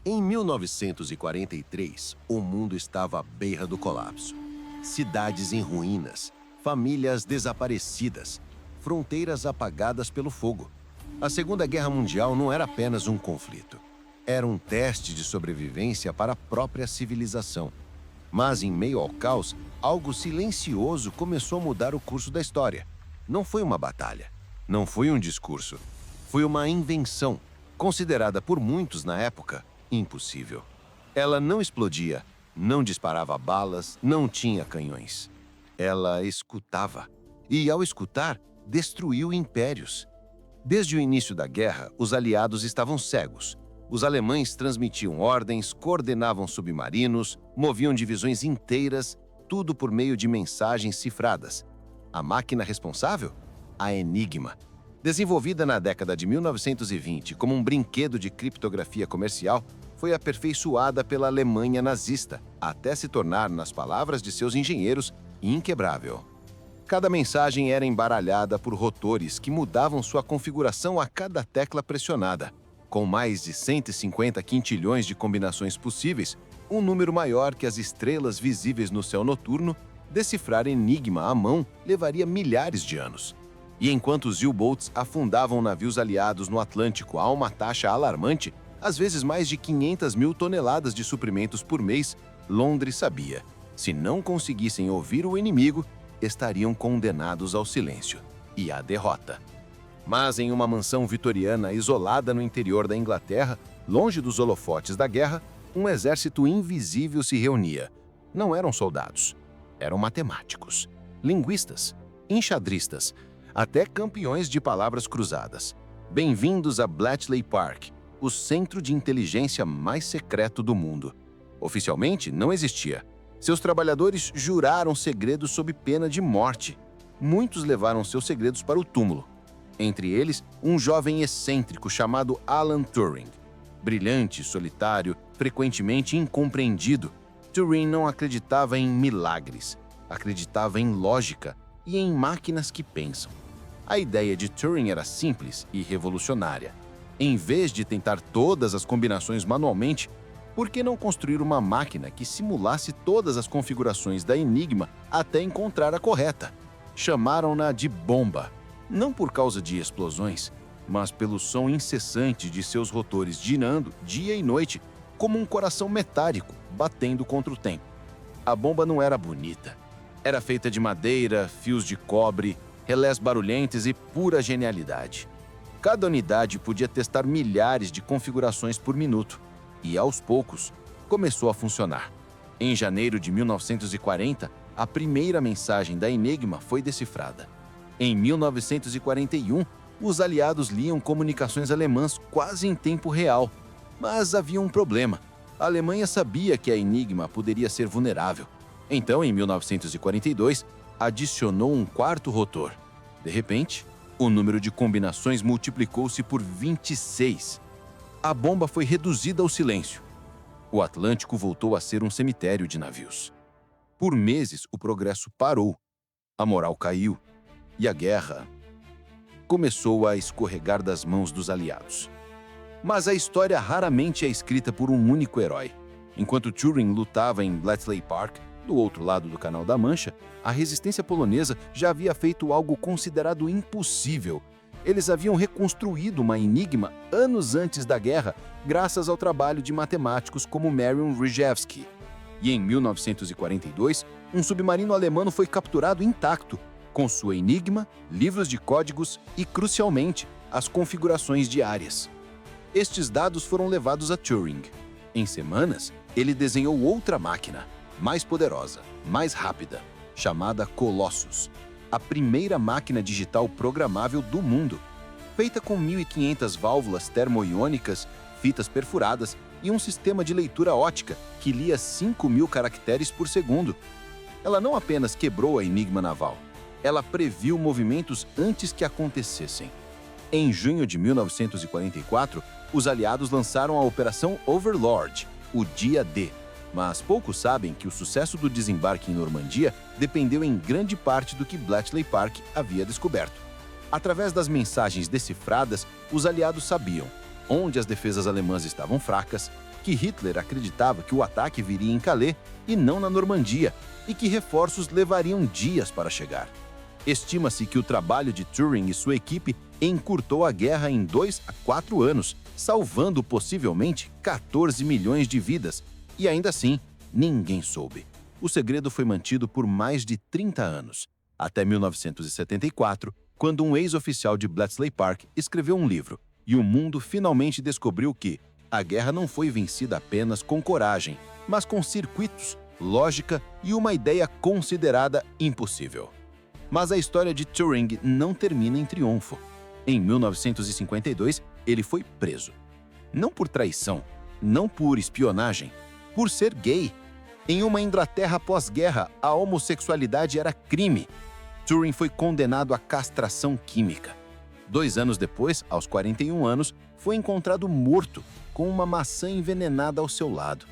Em 1943, o mundo estava à beira do colapso. Cidades em ruínas, famílias desaparecidas, fronteiras apagadas pelo fogo. A Segunda Guerra Mundial não era apenas um conflito. Era um teste de sobrevivência para a própria civilização. Mas, em meio ao caos, algo silencioso começou a mudar o curso da história. Não foi uma batalha, não foi um discurso, foi uma invenção, considerada por muitos na época impossível. Ela não explodia, não disparava balas, não tinha canhões. Ela escutava. E, ao escutar, destruiu impérios. Desde o início da guerra, os aliados estavam cegos. Os alemães transmitiam ordens, coordenavam submarinos, moviam divisões inteiras, tudo por meio de mensagens cifradas. A máquina responsável? A Enigma. Desenvolvida na década de 1920 como um brinquedo de criptografia comercial, foi aperfeiçoada pela Alemanha nazista, até se tornar, nas palavras de seus engenheiros, inquebrável. Cada mensagem era embaralhada por rotores que mudavam sua configuração a cada tecla pressionada. Com mais de 150 quintilhões de combinações possíveis, um número maior que as estrelas visíveis no céu noturno, decifrar Enigma à mão levaria milhares de anos. E enquanto os U-boats afundavam navios aliados no Atlântico a uma taxa alarmante, às vezes mais de 500 mil toneladas de suprimentos por mês, Londres sabia: se não conseguissem ouvir o inimigo, estariam condenados ao silêncio e à derrota. Mas em uma mansão vitoriana isolada no interior da Inglaterra, longe dos holofotes da guerra, um exército invisível se reunia. Não eram soldados, eram matemáticos, linguistas, enxadristas, até campeões de palavras cruzadas. Bem-vindos a Bletchley Park, o centro de inteligência mais secreto do mundo. Oficialmente, não existia. Seus trabalhadores juraram segredos sob pena de morte. Muitos levaram seus segredos para o túmulo. Entre eles, um jovem excêntrico chamado Alan Turing. Brilhante, solitário, frequentemente incompreendido, Turing não acreditava em milagres, acreditava em lógica e em máquinas que pensam. A ideia de Turing era simples e revolucionária. Em vez de tentar todas as combinações manualmente, por que não construir uma máquina que simulasse todas as configurações da Enigma até encontrar a correta? Chamaram-na de bomba, não por causa de explosões, mas pelo som incessante de seus rotores girando dia e noite, como um coração metálico batendo contra o tempo. A bomba não era bonita. Era feita de madeira, fios de cobre, relés barulhentos e pura genialidade. Cada unidade podia testar milhares de configurações por minuto, e aos poucos começou a funcionar. Em janeiro de 1940, a primeira mensagem da Enigma foi decifrada. Em 1941, os aliados liam comunicações alemãs quase em tempo real. Mas havia um problema. A Alemanha sabia que a Enigma poderia ser vulnerável. Então, em 1942, adicionou um quarto rotor. De repente, o número de combinações multiplicou-se por 26. A bomba foi reduzida ao silêncio. O Atlântico voltou a ser um cemitério de navios. Por meses, o progresso parou. A moral caiu. E a guerra começou a escorregar das mãos dos aliados. Mas a história raramente é escrita por um único herói. Enquanto Turing lutava em Bletchley Park, do outro lado do Canal da Mancha, a resistência polonesa já havia feito algo considerado impossível. Eles haviam reconstruído uma Enigma anos antes da guerra, graças ao trabalho de matemáticos como Marian Rejewski. E em 1942, um submarino alemão foi capturado intacto, com sua Enigma, livros de códigos e, crucialmente, as configurações diárias. Estes dados foram levados a Turing. Em semanas, ele desenhou outra máquina, mais poderosa, mais rápida, chamada Colossus, a primeira máquina digital programável do mundo, feita com 1.500 válvulas termoiônicas, fitas perfuradas e um sistema de leitura ótica que lia 5.000 caracteres por segundo. Ela não apenas quebrou a Enigma naval, ela previu movimentos antes que acontecessem. Em junho de 1944, os aliados lançaram a Operação Overlord, o Dia D. Mas poucos sabem que o sucesso do desembarque em Normandia dependeu em grande parte do que Bletchley Park havia descoberto. Através das mensagens decifradas, os aliados sabiam onde as defesas alemãs estavam fracas, que Hitler acreditava que o ataque viria em Calais e não na Normandia, e que reforços levariam dias para chegar. Estima-se que o trabalho de Turing e sua equipe encurtou a guerra em 2 a 4 anos, salvando possivelmente 14 milhões de vidas, e ainda assim, ninguém soube. O segredo foi mantido por mais de 30 anos, até 1974, quando um ex-oficial de Bletchley Park escreveu um livro, e o mundo finalmente descobriu que a guerra não foi vencida apenas com coragem, mas com circuitos, lógica e uma ideia considerada impossível. Mas a história de Turing não termina em triunfo. Em 1952, ele foi preso. Não por traição, não por espionagem, por ser gay. Em uma Inglaterra pós-guerra, a homossexualidade era crime. Turing foi condenado à castração química. 2 anos depois, aos 41 anos, foi encontrado morto, com uma maçã envenenada ao seu lado.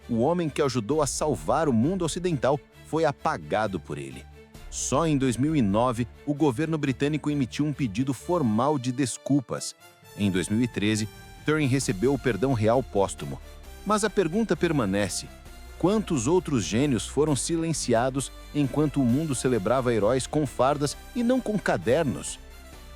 O homem que ajudou a salvar o mundo ocidental foi apagado por ele. Só em 2009, o governo britânico emitiu um pedido formal de desculpas. Em 2013, Turing recebeu o perdão real póstumo. Mas a pergunta permanece: quantos outros gênios foram silenciados enquanto o mundo celebrava heróis com fardas e não com cadernos?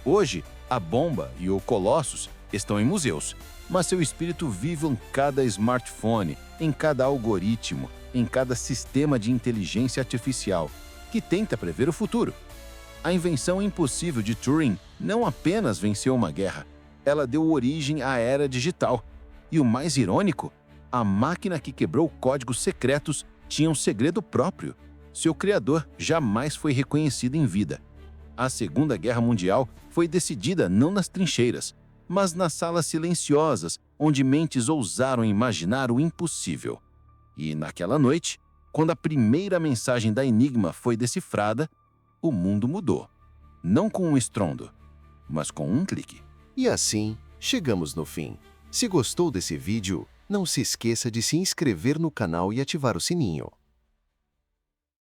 Hoje, a bomba e o Colossus estão em museus, mas seu espírito vive em cada smartphone, em cada algoritmo, em cada sistema de inteligência artificial, que tenta prever o futuro. A invenção impossível de Turing não apenas venceu uma guerra, ela deu origem à era digital. E o mais irônico, a máquina que quebrou códigos secretos tinha um segredo próprio. Seu criador jamais foi reconhecido em vida. A Segunda Guerra Mundial foi decidida não nas trincheiras, mas nas salas silenciosas, onde mentes ousaram imaginar o impossível. E naquela noite, quando a primeira mensagem da Enigma foi decifrada, o mundo mudou. Não com um estrondo, mas com um clique. E assim, chegamos no fim. Se gostou desse vídeo, não se esqueça de se inscrever no canal e ativar o sininho.